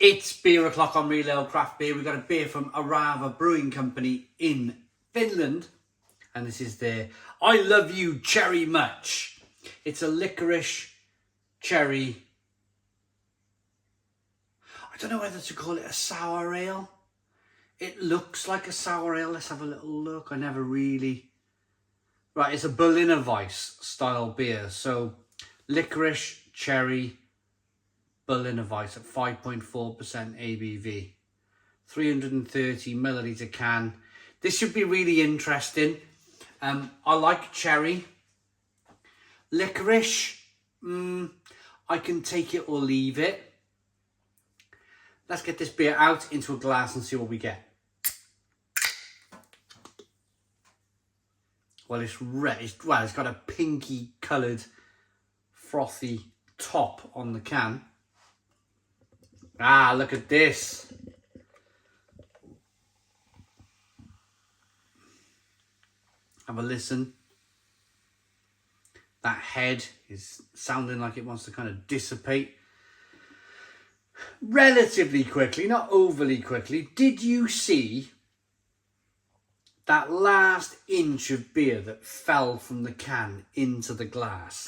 It's beer o'clock on Real Ale Craft Beer. We've got a beer from Orava Brewing Company in Finland. And this is their I Love You Cherry Much. It's a licorice cherry. I don't know whether to call it a sour ale. It looks like a sour ale. Let's have a little look. I never really... Right, it's a Berliner Weiss style beer. So licorice, cherry, Berliner Weiss at 5.4% ABV. 330 milliliter can. This should be really interesting. I like cherry. Licorice, I can take it or leave it. Let's get this beer out into a glass and see what we get. Well, it's red. It's got a pinky coloured, frothy top on the can. Ah, look at this. Have a listen. That head is sounding like it wants to kind of dissipate relatively quickly, not overly quickly. Did you see that last inch of beer that fell from the can into the glass?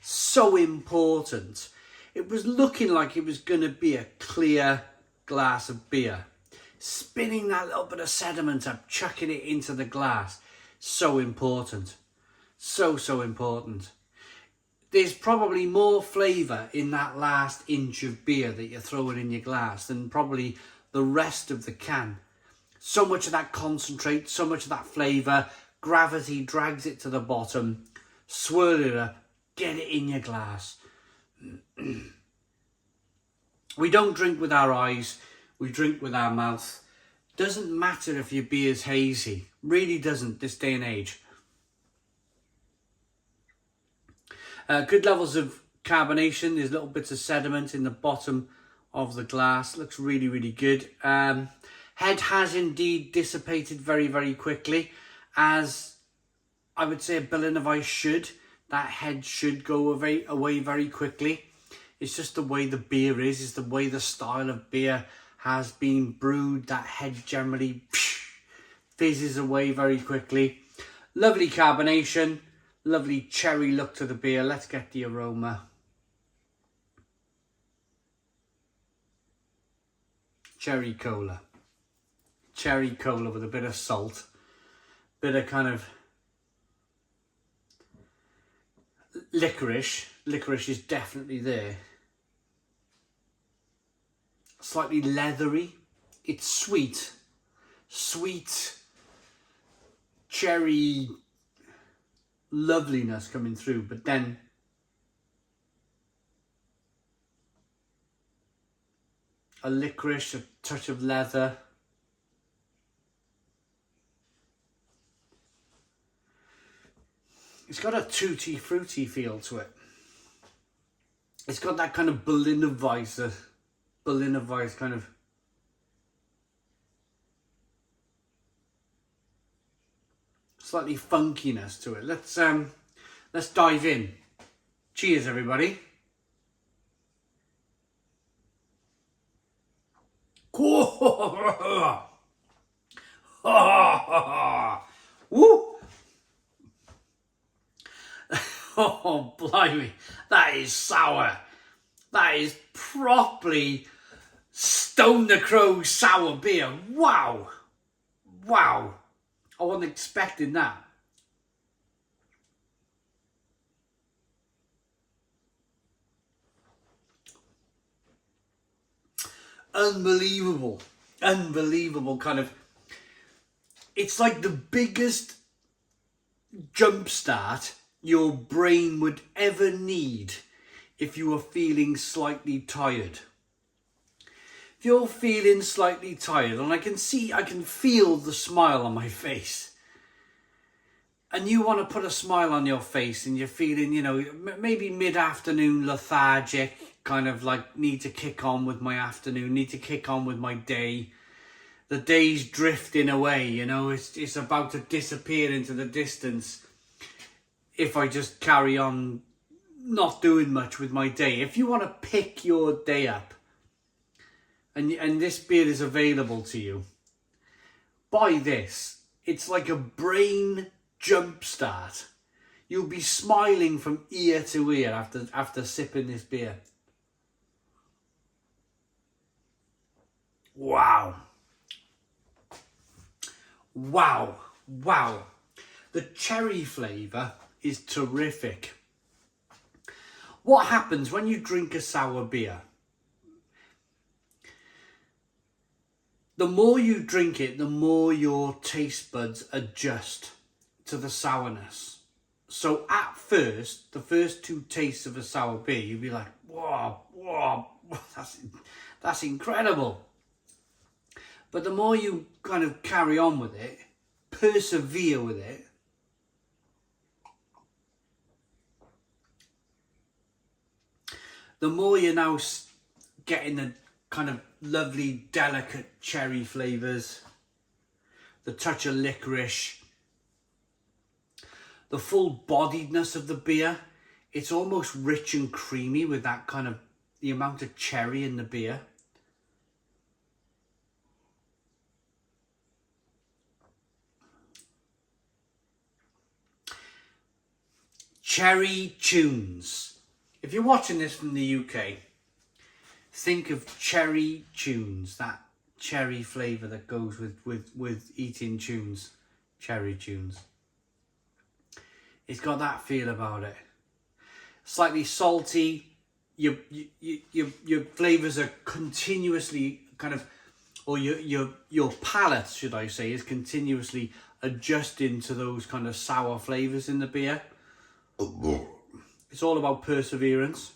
So important. It was looking like it was going to be a clear glass of beer. Spinning that little bit of sediment up, chucking it into the glass. So important. So important. There's probably more flavour in that last inch of beer that you're throwing in your glass than probably the rest of the can. So much of that concentrate, so much of that flavour, gravity drags it to the bottom. Swirl it up, get it in your glass. We don't drink with our eyes, we drink with our mouth. Doesn't matter if your beer's hazy. Really doesn't this day and age. Good levels of carbonation. There's little bits of sediment in the bottom of the glass. Looks really good. Head has indeed dissipated very quickly, as I would say a Berliner Weiss should. That head should go away very quickly. It's just the way the beer is. It's the way the style of beer has been brewed. That head generally fizzes away very quickly. Lovely carbonation. Lovely cherry look to the beer. Let's get the aroma. Cherry cola. Cherry cola with a bit of salt. Bit of kind of licorice. Licorice is definitely there. Slightly leathery. It's sweet. Sweet cherry loveliness coming through, but then a licorice, a touch of leather. It's got a tutti fruity feel to it. It's got that kind of Berliner Weiss kind of slightly funkiness to it. Let's dive in. Cheers, everybody. Woo! Oh, blimey, that is sour. That is properly Stone the Crow sour beer. Wow. I wasn't expecting that. Unbelievable kind of, it's like the biggest jump start your brain would ever need if you were feeling slightly tired. If you're feeling slightly tired, and I can feel the smile on my face, and you want to put a smile on your face, and you're feeling, maybe mid-afternoon lethargic, kind of like need to kick on with my afternoon, need to kick on with my day. The day's drifting away, it's about to disappear into the distance if I just carry on not doing much with my day. If you want to pick your day up and this beer is available to you, buy this. It's like a brain jumpstart. You'll be smiling from ear to ear after sipping this beer. Wow. Wow. Wow. The cherry flavour is terrific. What happens when you drink a sour beer? The more you drink it, the more your taste buds adjust to the sourness. So at first, the first 2 tastes of a sour beer, you'll be like, whoa, that's incredible. But the more you kind of carry on with it, persevere with it, the more you're now getting the kind of lovely, delicate cherry flavours, the touch of licorice, the full-bodiedness of the beer. It's almost rich and creamy with that kind of, the amount of cherry in the beer. Cherry tunes. If you're watching this from the UK, think of cherry tunes, that cherry flavour that goes with eating tunes, cherry tunes. It's got that feel about it. Slightly salty. Your flavours are continuously kind of, or your palate, should I say, is continuously adjusting to those kind of sour flavours in the beer. It's all about perseverance.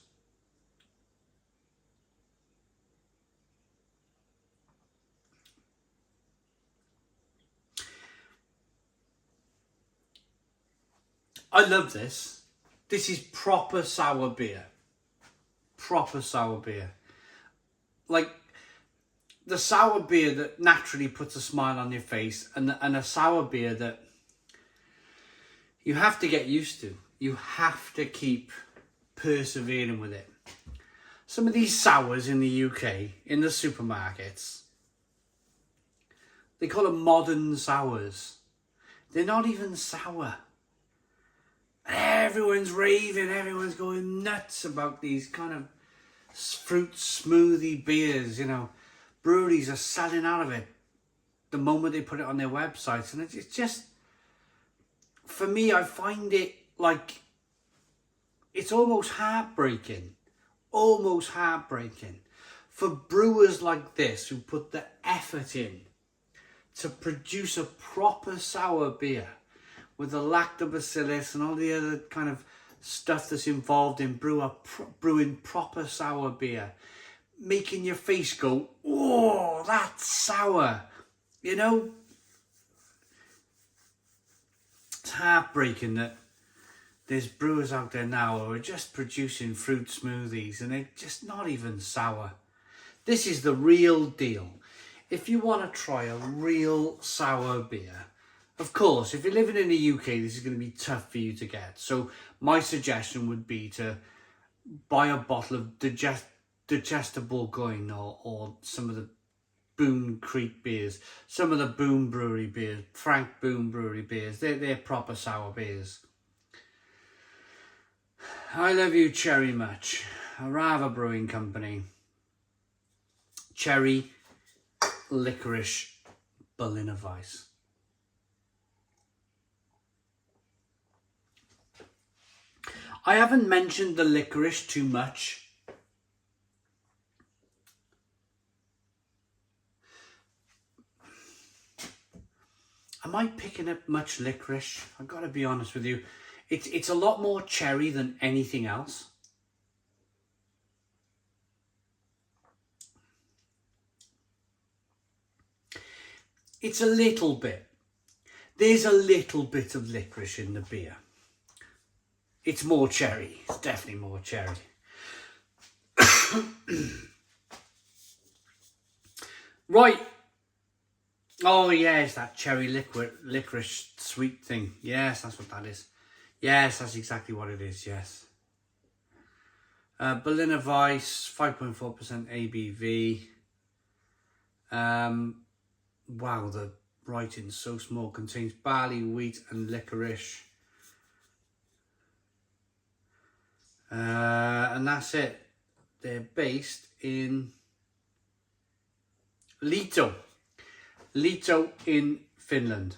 I love this. This is proper sour beer. Proper sour beer. Like the sour beer that naturally puts a smile on your face, and a sour beer that you have to get used to. You have to keep persevering with it. Some of these sours in the UK, in the supermarkets, they call them modern sours. They're not even sour. Everyone's raving, everyone's going nuts about these kind of fruit smoothie beers, you know. Breweries are selling out of it the moment they put it on their websites. And it's just, for me, I find it like, it's almost heartbreaking. Almost heartbreaking. For brewers like this, who put the effort in to produce a proper sour beer, with the lactobacillus and all the other kind of stuff that's involved in brewing proper sour beer, making your face go, oh, that's sour, you know? It's heartbreaking that there's brewers out there now who are just producing fruit smoothies and they're just not even sour. This is the real deal. If you want to try a real sour beer, of course, if you're living in the UK, this is going to be tough for you to get. So my suggestion would be to buy a bottle of digestible Bourgogne or some of the Boone Creek beers, some of the Boone Brewery beers, Frank Boone Brewery beers. They're proper sour beers. I love you cherry much. Orava Brewing Company. Cherry, licorice, Berliner Weiss. I haven't mentioned the licorice too much. Am I picking up much licorice? I've got to be honest with you. It's a lot more cherry than anything else. It's a little bit. There's a little bit of licorice in the beer. It's more cherry. It's definitely more cherry. Right. Oh, yes, that cherry licorice sweet thing. Yes, that's what that is. Yes, that's exactly what it is, yes. Berliner Weiss, 5.4% ABV. Wow, the writing's so small. Contains barley, wheat and licorice. And that's it. They're based in Liito in Finland.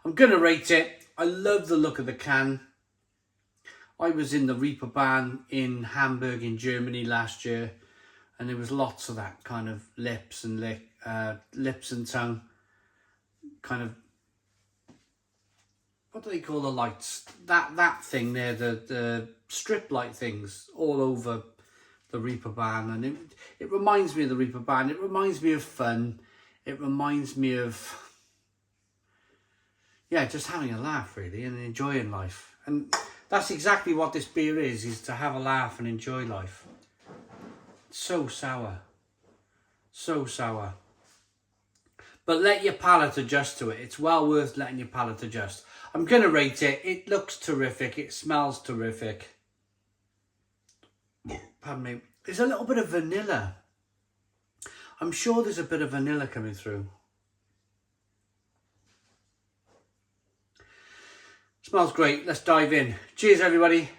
I'm going to rate it. I love the look of the can. I was in the Reeperbahn in Hamburg in Germany last year, and there was lots of that kind of lips and tongue kind of, what do they call the lights? That thing there, the strip light things all over the Reeperbahn, and it reminds me of the Reeperbahn. It reminds me of fun. It reminds me of, yeah, just having a laugh really and enjoying life. And that's exactly what this beer is to have a laugh and enjoy life. So sour. So sour. But let your palate adjust to it. It's well worth letting your palate adjust. I'm going to rate it. It looks terrific. It smells terrific. Pardon me. There's a little bit of vanilla. I'm sure there's a bit of vanilla coming through. Smells great. Let's dive in. Cheers, everybody.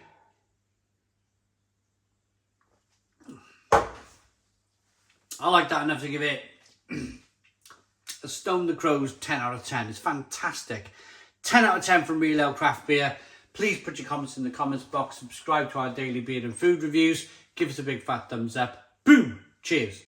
I like that enough to give it a Stone the Crows 10 out of 10. It's fantastic. 10 out of 10 from Real Ale Craft Beer. Please put your comments in the comments box. Subscribe to our daily beer and food reviews. Give us a big fat thumbs up. Boom. Cheers.